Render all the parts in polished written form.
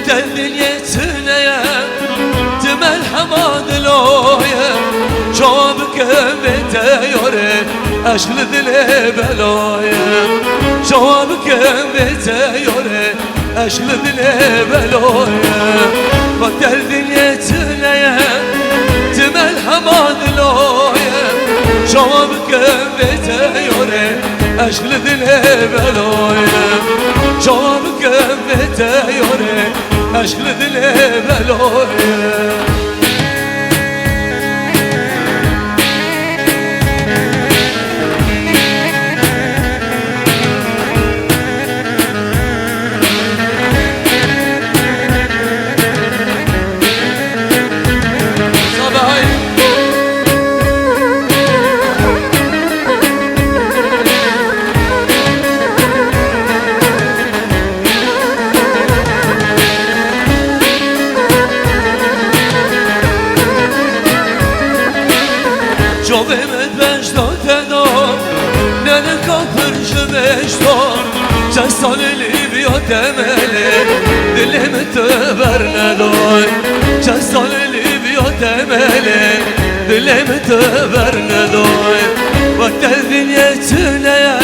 الدنيا تنيا تمل حماد لويا جوابك بتيوري اشل ذلي بلويا جوابك بتيوري اشل ذلي بلويا وقت الدنيا تنيا تمل حماد لويا جوابك بتيوري اشل ذلي بلويا جوابك بتيوري اشل ذلي بلويا جوابت بشتاد دار ننه کافرش بشتار چند سال لیبیا تمله دلم تبر ندای چند سال لیبیا تمله دلم تبر ندای وقت الدنیا تنیا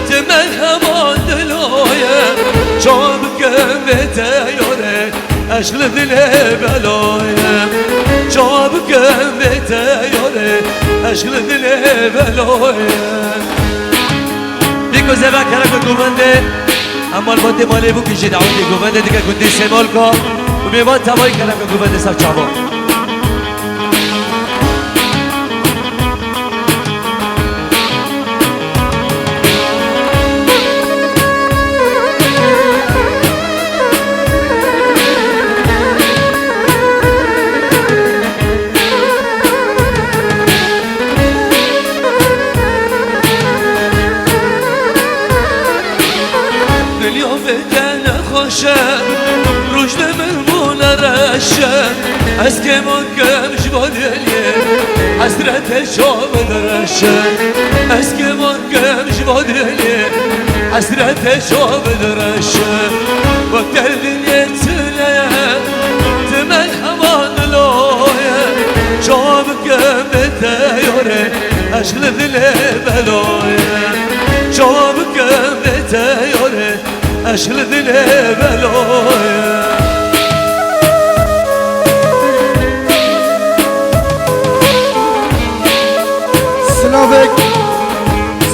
تمل همان دلایه جواب کم بتیاره اشل دل بلایه جواب کم بتیاره اشل دل بلایه دیگه زبا کرا که گوونده اما البته مالی بو کشید عودی گوونده دیگه گندی سمال کا و میوان تمایی کرا که گوونده سر چابا روش من رشه از که من کمش بادلیه حسرت شام درشه از که من کمش بادلیه حسرت شام درشه وقت الدنیا تنیه تمل همان لایه جواب کم بتیاره اشل دل بلایه جواب کم بتیاره اشل دل بلایه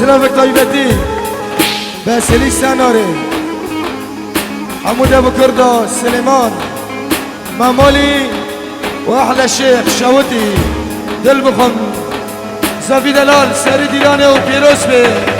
سلامك طيبتي باسلي سناري حمود ابو كرده سليمان مامولي واحلى الشيخ شاوتي دل بخم زافي دلال سري ديراني وبيروس بي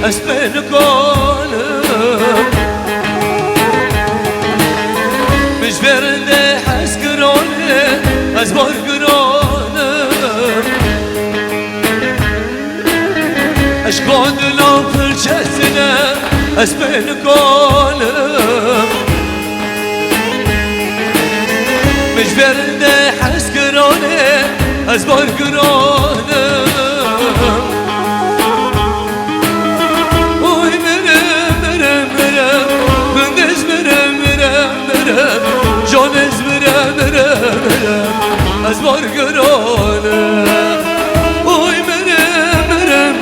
اسبن قالم مش برنده حس قرانه از بار قرانم اشقان لا فرشتنا اسبن قالم مش برنده حس قرانه از بار قرانم جانز مرم از بار گرانه اوی مرم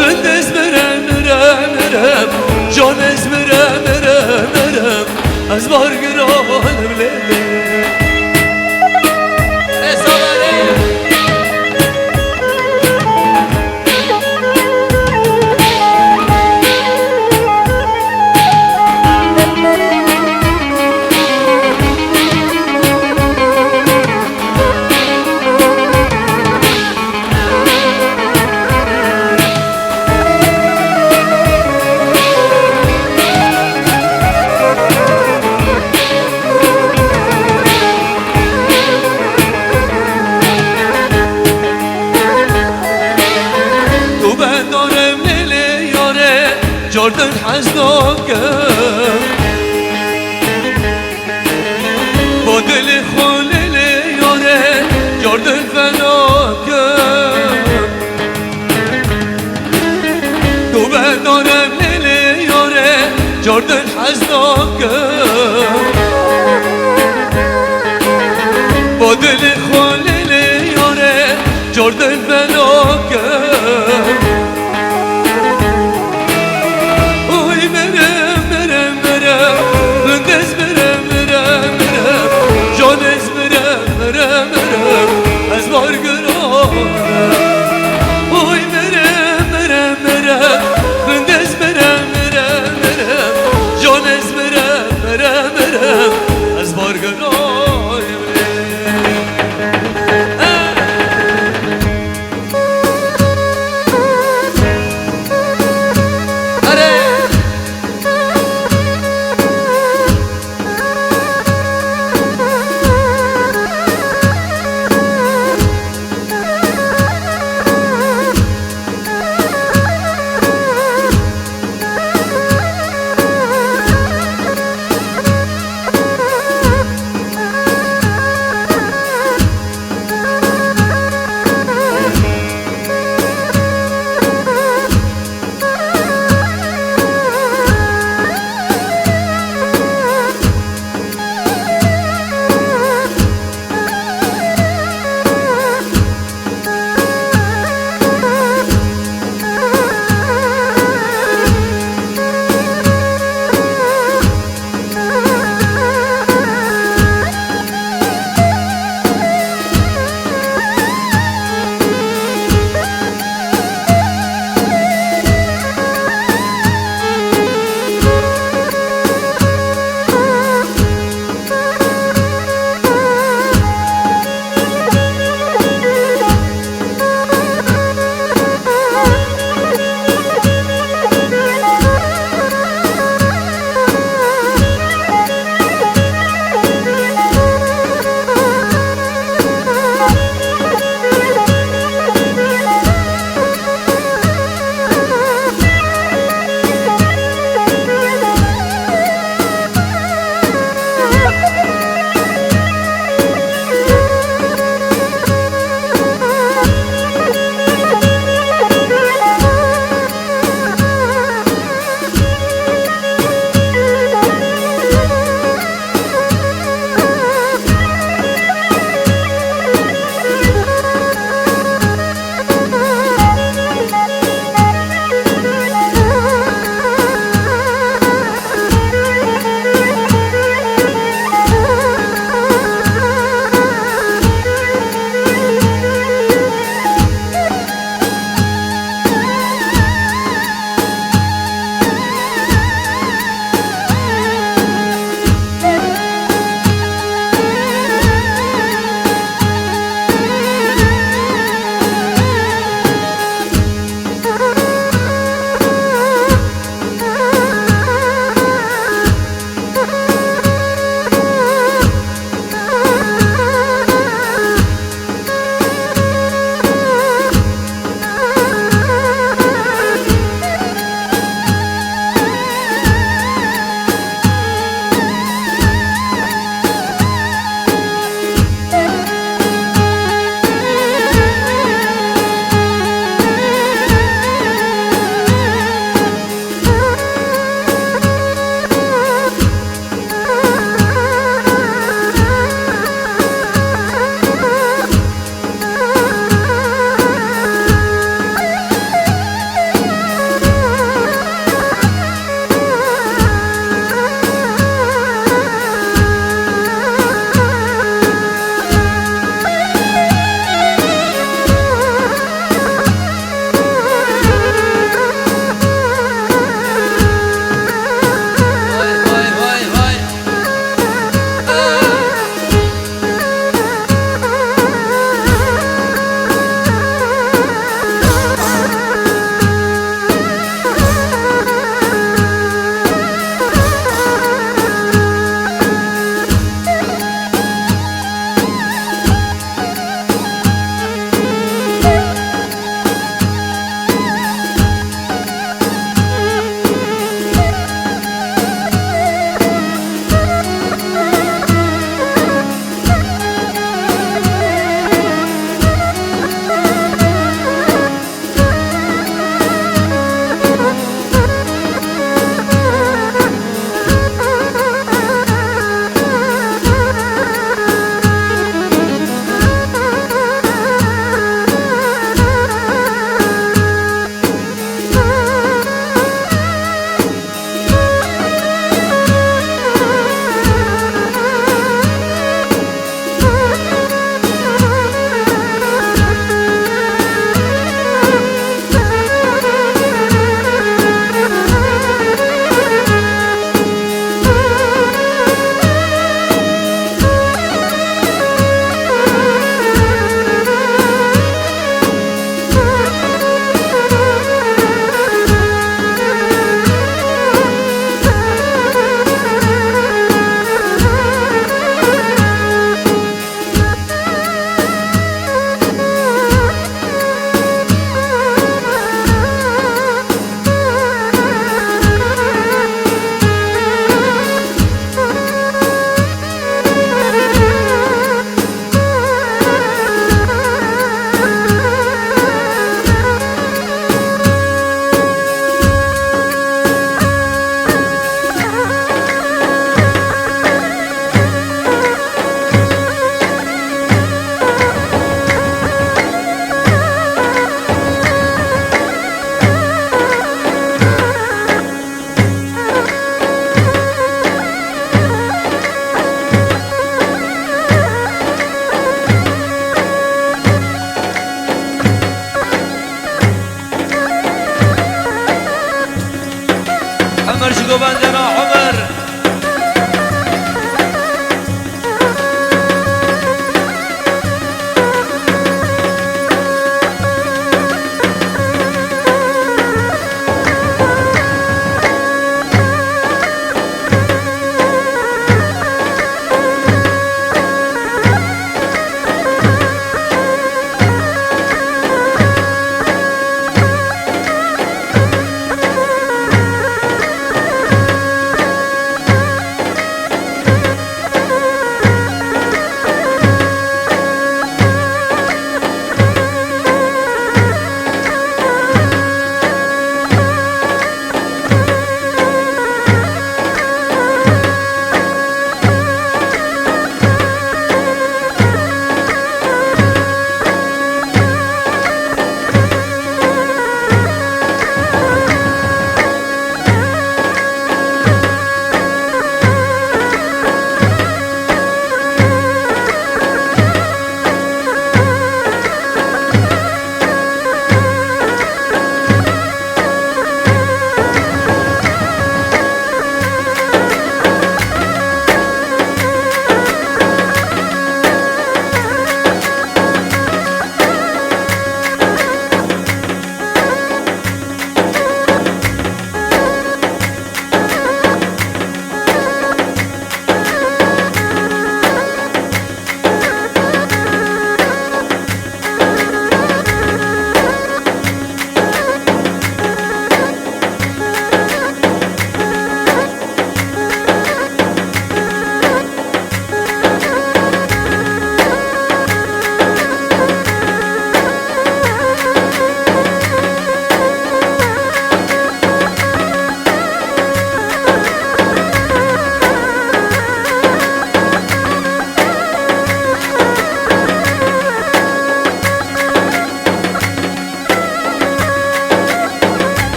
رندز مرم جانز مرم از بار گرانه لیلی حزناکم با دل خالی یاره جردن فناکم تو بدانم لیل یاره جردن حزناکم با دل خالی یاره جردن فناکم اوی برم برم برم رندز برم برم برم جانز برم برم برم از بارگرام اوی برم برم برم رندز برم برم برم جانز برم برم برم از بارگرام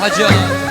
حجاج